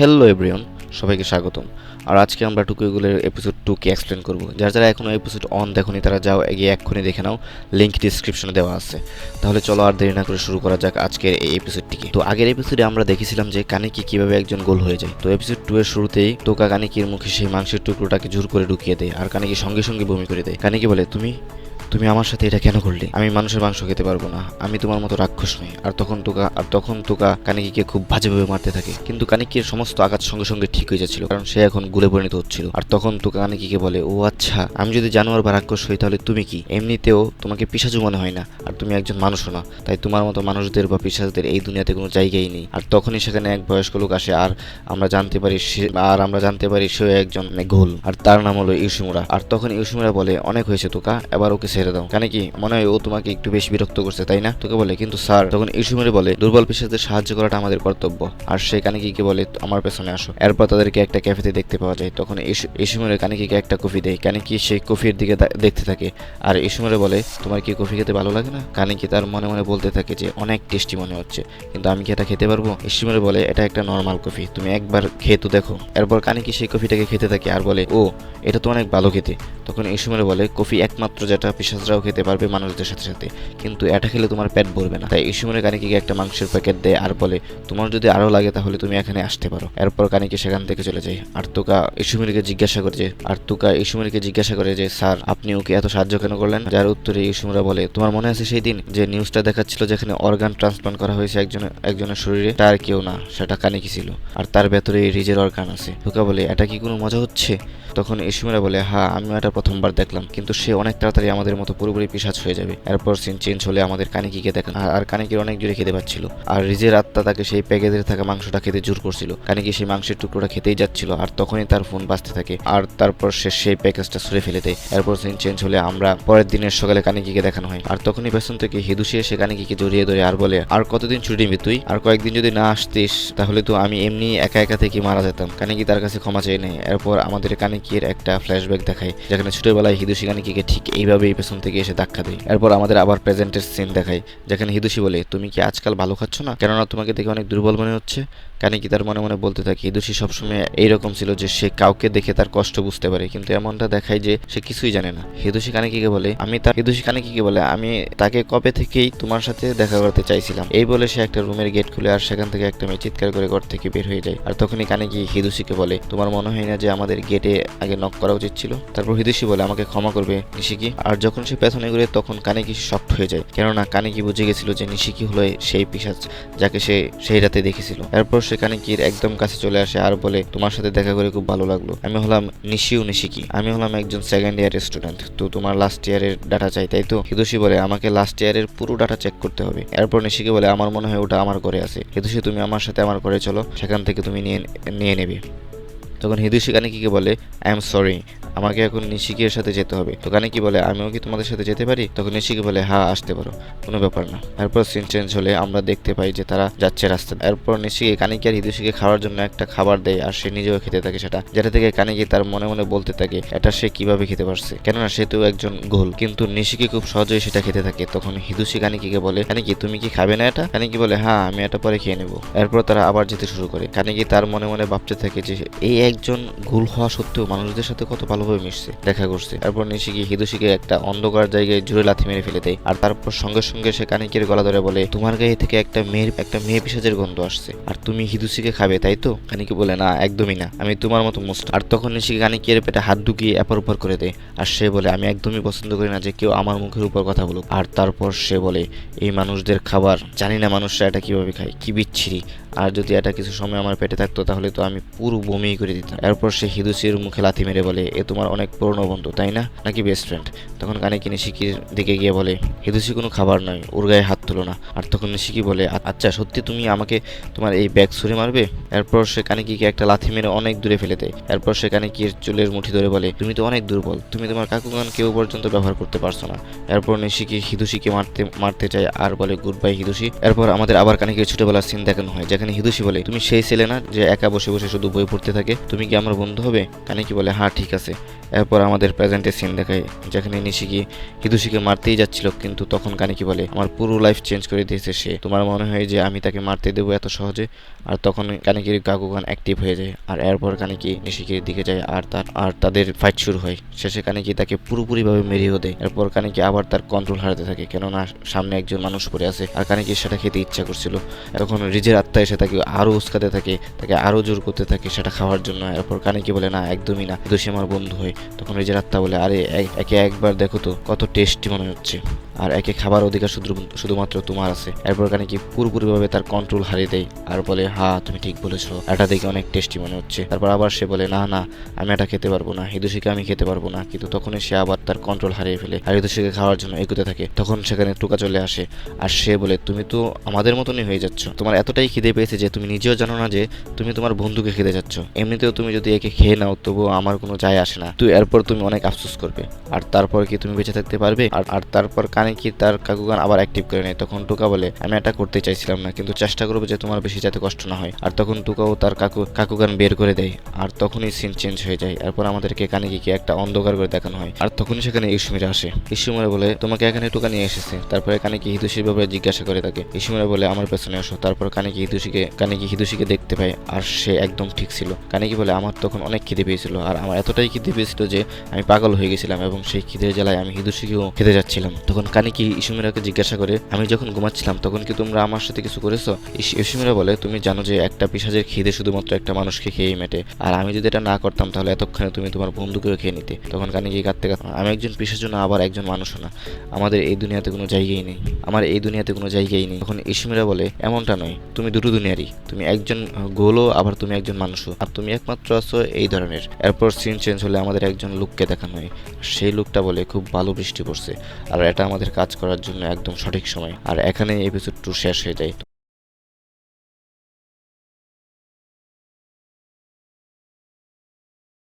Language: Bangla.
হ্যালো এভরিওয়ান, সবাইকে স্বাগতম। আর আজকে আমরা টুকুগুলোর এপিসোড 2 কে এক্সপ্লেন করব। যারা এখনও এপিসোড অন দেখোনি তারা যাও এগিয়ে এক্ষুনি দেখে নাও, লিঙ্ক ডিসক্রিপশনে দেওয়া আছে। তাহলে চলো আর দেরি না করে শুরু করা যাক আজকের এই এপিসোডটিকে। তো আগের এপিসোডে আমরা দেখেছিলাম যে কানিকি কিভাবে একজন গোল হয়ে যায়। তো এপিসোড 2 এর শুরুতেই তোকা কানিকির মুখে সেই মাংসের টুকরোটাকে জোর করে ঢুকিয়ে দেয়, আর কানিকি সঙ্গে সঙ্গে বমি করে দেয়। কানিকি বলে, তুমি তুমি আমার সাথে এটা কেন করলে? আমি মানুষের মাংস খেতে পারবো না, আমি তোমার মতো রাক্ষস নই। আর তখন তোকা কানিকিকে খুব বাজেভাবে মারতে থাকে, কিন্তু কানিকির সমস্ত আঘাত সঙ্গে সঙ্গে ঠিক হয়ে যাচ্ছিল, কারণ সে এখন গুলে পরিণত হচ্ছিল। আর তখন তোকা কানিকিকে বলে, ও আচ্ছা, আমি যদি জানোয়ার বা রাক্ষস হই তাহলে তুমি কি? এমনিতেও তোমাকে পিশাচু মনে হয় না, আর তুমি একজন মানুষও না, তাই তোমার মতো মানুষদের বা পিশাচদের এই দুনিয়াতে কোনো জায়গাই নেই। আর তখনই সেখানে এক বয়স্ক লোক আসে, আর আমরা জানতে পারি সে একজন গোল, আর তার নাম হলো ইউশিমুরা। আর তখন ইউশিমুরা বলে, অনেক হয়েছে তোকা, এবার ওকে ছেড়ে দাও। কানিকি, মনে হয় ও তোমাকে একটু বেশি বিরক্ত করছে, তাই না? তোকে বলে, কিন্তু স্যার। তখন ইউশিমুরা বলে, দুর্বল পিশাচদের সাহায্য করাটা আমাদের কর্তব্য। আর সে কানিকিকে বলে, আমার পেছনে আসো। এরপর তাদেরকে একটা ক্যাফেতে দেখতে পাওয়া যায়। তখন ইউশিমুরা কানিকিকে একটা কফি দেয়। কানিকি সেই কফির দিকে দেখতে থাকে, আর ইউশিমুরা বলে, তোমার কি কফি খেতে ভালো লাগে না? কানিকি তার মনে মনে বলতে থাকে যে অনেক টেস্টি মনে হচ্ছে, কিন্তু আমি কি এটা খেতে পারবো? ইউশিমুরা বলে, এটা একটা নর্মাল কফি, তুমি একবার খেয়ে তো দেখো। এরপর কানিকি সেই কফিটাকে খেতে থাকে আর বলে, ও, এটা তো অনেক ভালো খেতে। তখন ইউশিমুরা বলে, কফি একমাত্র যেটা পিশাচরাও খেতে পারবে মানুষদের সাথে সাথে, কিন্তু এটা খেলে তোমার পেট ভরবে না। তাই ইউশিমুরা কানিকিকে একটা মাংসের প্যাকেট দেয় আর বলে, তোমার যদি আরো লাগে তাহলে তুমি এখানে আসতে পারো। এরপর কানিকি সেখান থেকে চলে যায়। আর তোকা ইউশিমুরাকে জিজ্ঞাসা করে যে স্যার, আপনি ওকে এত সাহায্য কেন করলেন? যার উত্তরে ইউশিমুরা বলে, তোমার মনে আছে সেই দিন যে নিউজটা দেখাচ্ছিল যেখানে অর্গান ট্রান্সপ্লান্ট করা হয়েছে একজনের শরীরে? তার কেউ না, সেটা কানিকি ছিল, আর তার ভেতরে রিজের অর্গান আছে। তোকা বলে, এটা কি কোনো মজা হচ্ছে? তখন ইউশিমুরা বলে, হ্যাঁ, আমিও এটা প্রথমবার দেখলাম, কিন্তু সে অনেক তাড়াতাড়ি আমাদের মতো পুরোপুরি পিশাচ হয়ে যাবে। এরপর সিন চেঞ্জ হলে আমাদের কানিকিকে দেখান, আর কানিকির অনেক জোরে খেতে পাচ্ছিল, আর রিজের আত্মা তাকে সেই প্যাকেজে থাকা মাংসটা খেতে জোর করছিল। কানিকি সেই মাংসের টুকরোটা খেতেই যাচ্ছিল, আর তখনই তার ফোন বাজতে থাকে, আর তারপর সে সেই প্যাকেজটা ছুঁড়ে ফেলে দেয়। এরপর সিন চেঞ্জ হলে আমরা পরের দিনের সকালে কানিকিকে দেখানো হয়, আর তখনই পেছন থেকে হিদুশি এসে কানিকিকে জড়িয়ে ধরে আর বলে, আর কতদিন ছুটি নিবি তুই? আর কয়েকদিন যদি না আসতিস তাহলে তো আমি এমনি একা একা থেকে মারা যেতাম। কানিকি তার কাছে ক্ষমা চেয়ে নেয়। এরপর আমাদের কানিকির একটা ফ্ল্যাশব্যাক দেখায়, যেখানে ছোটবেলায় হিদুশি কানিকিকে ঠিক এইভাবেই পেছন থেকে এসে ধাক্কা দেয়। এরপর আমাদের আবার প্রেজেন্টের সিন দেখায়, যেখানে হিদুশি বলে, তুমি কি আজকাল ভালো খাচ্ছ না? কেননা তোমাকে দেখে অনেক দুর্বল মনে হচ্ছে। কানিকি তার মনে মনে বলতে থাকে, হিদুশি সবসময় এইরকম ছিল যে সে কাউকে দেখে তার কষ্ট বুঝতে পারে, কিন্তু এমনটা দেখায় যে সে কিছুই জানে না। হিদুশি কানিকিকে বলে, আমি তাকে কবে থেকেই তোমার সাথে দেখা করতে চাইছিলাম। এই বলে সে একটা রুমের গেট খুলে, আর সেখান থেকে একটা মেয়ে চিৎকার করে ঘর থেকে বের হয়ে যায়। আর তখনই কানিকি হিদুশিকে বলে, তোমার মনে হয় না যে আমাদের গেটে আগে নক করা উচিত ছিল? তারপর হিদুশি বলে, আমাকে ক্ষমা করবে নিশিকি। আর যখন সে পেছনে ঘুরে তখন কানিকি শক্ট হয়ে যায়, কেননা কানিকি বুঝে গেছিল যে নিশিকি হলো সেই পিশাচ যাকে সে সেই রাতে দেখেছিল। এরপর সে কানিকির একদম কাছে চলে আসে আর বলে, তোমার সাথে দেখা করে খুব ভালো লাগলো। আমি হলাম নিশিকি, আমি হলাম একজন সেকেন্ড ইয়ারের স্টুডেন্ট, তো তোমার লাস্ট ইয়ারের ডাটা চাই, তাই তো? হিদুশি বলে, আমাকে লাস্ট ইয়ারের পুরো ডাটা চেক করতে হবে। এরপর নিশিকি বলে, আমার মনে হয় ওটা আমার ঘরে আছে। হিদুশি, তুমি আমার সাথে আমার ঘরে চলো, সেখান থেকে তুমি নিয়ে নেবে। তখন হিদুশি কানিকিকে বলে, আই এম সরি, আমাকে এখন নিশিকির সাথে যেতে হবে। তো কানিকি বলে, আমিও কি তোমাদের সাথে যেতে পারি? তখন নিশিকি বলে, হ্যাঁ, আসতে পারো, কোনো ব্যাপার না। এরপর সিন চেঞ্জ হলে আমরা দেখতে পাই যে তারা যাচ্ছে রাস্তা। এরপর নিশিকি কানিকি আর হিদুশিকে খাওয়ার জন্য একটা খাবার দেয়, আর সে নিজেও খেতে থাকে সেটা, যেটা থেকে কানিকি তার মনে মনে বলতে থাকে, এটা সে কিভাবে খেতে পারছে, কেননা সে তো একজন গোল। কিন্তু নিশিকি খুব সহজেই সেটা খেতে থাকে। তখন হিদুশি কানিকিকে বলে, কানিকি, তুমি কি খাবে না এটা? কানিকি বলে, হ্যাঁ, আমি এটা পরে খেয়ে নেবো। এরপর তারা আবার যেতে শুরু করে। কানিকি তার মনে মনে ভাবতে থাকে যে এই একজন গোল হওয়া সত্ত্বেও মানুষদের সাথে কত ভালোভাবে মিশছে, দেখা করছে। এরপর নিশিকি হিদুশিকে একটা অন্ধকার জায়গায় জোরে লাথি মেরে ফেলে দেয়, আর তারপর সঙ্গে সঙ্গে সে কানিকির গলা ধরে বলে, তোমার গায়ে থেকে একটা মেয়ে পিশাচের গন্ধ আসছে, আর তুমি হিদুশিকে খাবে, তাই তো? কানিকি বলে, না, একদমই না, আমি তোমার মতো মোস্ট। আর তখন নিশিকি কানিকির পেটে হাত ঢুকিয়ে এপার উপর করে দেয়, আর সে বলে, আমি একদমই পছন্দ করি না যে কেউ আমার মুখের উপর কথা বলুক। আর তারপর সে বলে, এই মানুষদের খাবার, জানি না মানুষরা এটা কিভাবে খায়, কি বিচ্ছিরি, আর যদি এটা কিছু সময় আমার পেটে থাকতো তাহলে তো আমি পুরো বমি করে দিতাম। এরপর সে হিদুশির মুখে লাথি মেরে বলে, এ তোমার অনেক পুরনো বন্ধু, তাই না, নাকি বেস্ট ফ্রেন্ড? তখন কানিকি নিশিকির দিকে গিয়ে বলে, হিদুশি কোনো খাবার নয়, ওর গায়ে হাত তুলো না। আর তখন নিশিকি বলে, আচ্ছা, সত্যি তুমি আমাকে তোমার এই ব্যাগ ছুঁড়ে মারবে? এরপর সে কানিকিকে একটা লাথি মেরে অনেক দূরে ফেলে দেয়। এরপর সে কানিকির চুলের মুঠি ধরে বলে, তুমি তো অনেক দুর্বল, তুমি তোমার কাকুগান কেউ পর্যন্ত ব্যবহার করতে পারছো না। এরপর নিশিকি হিদুশিকে মারতে চায় আর বলে, গুড বাই হিদুশি। এরপর আমাদের আবার কানিকির ছোটবেলার সিন দেখানো হয়, যেখানে হিদুশি বলে, তুমি সেই ছেলে না যে একা বসে বসে শুধু বই পড়তে থাকে, তুমি কি আমার বন্ধু হবে? কানিকি কানিকি বলে হ্যাঁ ঠিক আছে। এরপর আমাদের প্রেজেন্টে সিন দেখায় যেখানে নিশিকি হিদুশিকে মারতেই যাচ্ছিল, কিন্তু তখন কানিকি বলে আমার পুরো লাইফ চেঞ্জ করে দিয়েছে সে, তোমার মনে হয় যে আমি তাকে মারতে দেবো এত সহজে? আর তখন কানিকির গাকুগান অ্যাক্টিভ হয়ে যায়, আর এরপর কানিকি নিশিকির দিকে যায় আর তাদের ফাইট শুরু হয়। শেষে কানিকি তাকে পুরোপুরিভাবে মেরেও দেয়। এরপর কানিকি আবার তার কন্ট্রোল হারাতে থাকে, কেননা সামনে একজন মানুষ পড়ে আছে আর কানিকির সেটা খেতে ইচ্ছা করছিল। তখন রিজের আত্মা এসে তাকে আরো উস্কাতে থাকে, তাকে আরো জোর করতে থাকে সেটা খাওয়ার জন্য। এরপর কানিকি বলে না একদমই না, হিদোশি আমার বন্ধু হয়। তখন রিজের আত্মা বলে আরে একে একবার দেখো তো কত টেস্টি মনে হচ্ছে, আর একে খাবার অধিকার শুধুমাত্র তোমার আছে। এরপর কানিকি পুরোপুরিভাবে তার কন্ট্রোল হারিয়ে দেয় আর বলে হ্যাঁ তুমি ঠিক বলেছো, এটা দেখে অনেক টেস্টি মনে হচ্ছে। তারপর আবার সে বলে না না আমি এটা খেতে পারবো না, হিদোশিকে আমি খেতে পারবো না। কিন্তু তখনই সে আবার তার কন্ট্রোল হারিয়ে ফেলে আর হিদোশিকে খাওয়ার জন্য এগোতে থাকে। তখন সেখানে টুকা চলে আসে আর সে বলে তুমি তো আমাদের মতনই হয়ে যাচ্ছ, তোমার এতটাই খিদে পেয়েছে যে তুমি নিজেও জানো না যে তুমি তোমার বন্ধুকে খেতে যাচ্ছ। এমনিতেও তুমি যদি একে খেয়ে নাও তবুও আমার কোনো যায় আসে না, তুই এরপর তুমি অনেক আফসোস করবে। আর তারপর কি তুমি বেঁচে থাকতে পারবে? আর তারপর কানিকি তার কাকুগান আবার অ্যাক্টিভ করে নেয়। তখন টুকা বলে আমি এটা করতে চাইছিলাম না, কিন্তু চেষ্টা করবো যে তোমার বেশি যাতে কষ্ট না হয়। আর তখন টুকাও তার কাকুগান বের করে দেয় আর তখনই সিন চেঞ্জ হয়ে যায়। এরপর আমাদেরকে কানিকিকে একটা অন্ধকার করে দেখানো হয় আর তখনই সেখানে ইসুমিরা আসে। ইসুমিরা বলে তোমাকে এখানে টুকা নিয়ে এসেছে। তারপরে কানিকি হিদোশির ব্যাপারে জিজ্ঞাসা করে তাকে। ইসুমিরা বলে আমার পেছনে আসো। তারপর কানিকি হিদোশিকে দেখতে পায় আর সে একদম ঠিক ছিল। কানিকি বলে আমার তখন অনেক খিদে পেয়েছিল আর আমার এতটাই খিদে পেয়েছিল যে আমি পাগল হয়ে গেছিলাম এবং সেই খিদের জ্বালায় আমি হিদোশিকেও খেতে যাচ্ছিলাম। তখন কানিকি ইসুমিরাকে জিজ্ঞাসা করে আমি যখন ঘুমাচ্ছিলাম তখন কি তোমরা আমার সাথে কিছু করেছো? ইসুমিরা বলে তুমি জানো যে একটা পিশাচের খিদে শুধুমাত্র একটা মানুষকে খেয়েই মেটে, আর আমি যদি এটা না করতাম তাহলে এতক্ষণে তুমি তোমার বন্ধুকেও খেয়ে নিতে। তখন কানিকি কাঁদতে আমি একজন পিশাচও না আবার একজন মানুষও না, আমাদের এই দুনিয়াতে কোনো জায়গাই নেই, আমার এই দুনিয়াতে কোনো জায়গাই নেই। তখন ইসুমিরা বলে এমনটা নয়, তুমি দুটো দুনিয়ারই, তুমি একজন গোলও আবার তুমি একজন মানুষও, আর তুমি একমাত্র আছো এই ধরনের। এরপর সিন চেঞ্জ হলে আমাদের একজন লোককে দেখানো হয়, সেই লোকটা বলে খুব ভালো বৃষ্টি পড়ছে আর এটা আমাদের কাজ করার জন্য একদম সঠিক সময়। আর এখানে এপিসোড 2 শেষ হয়ে যায়।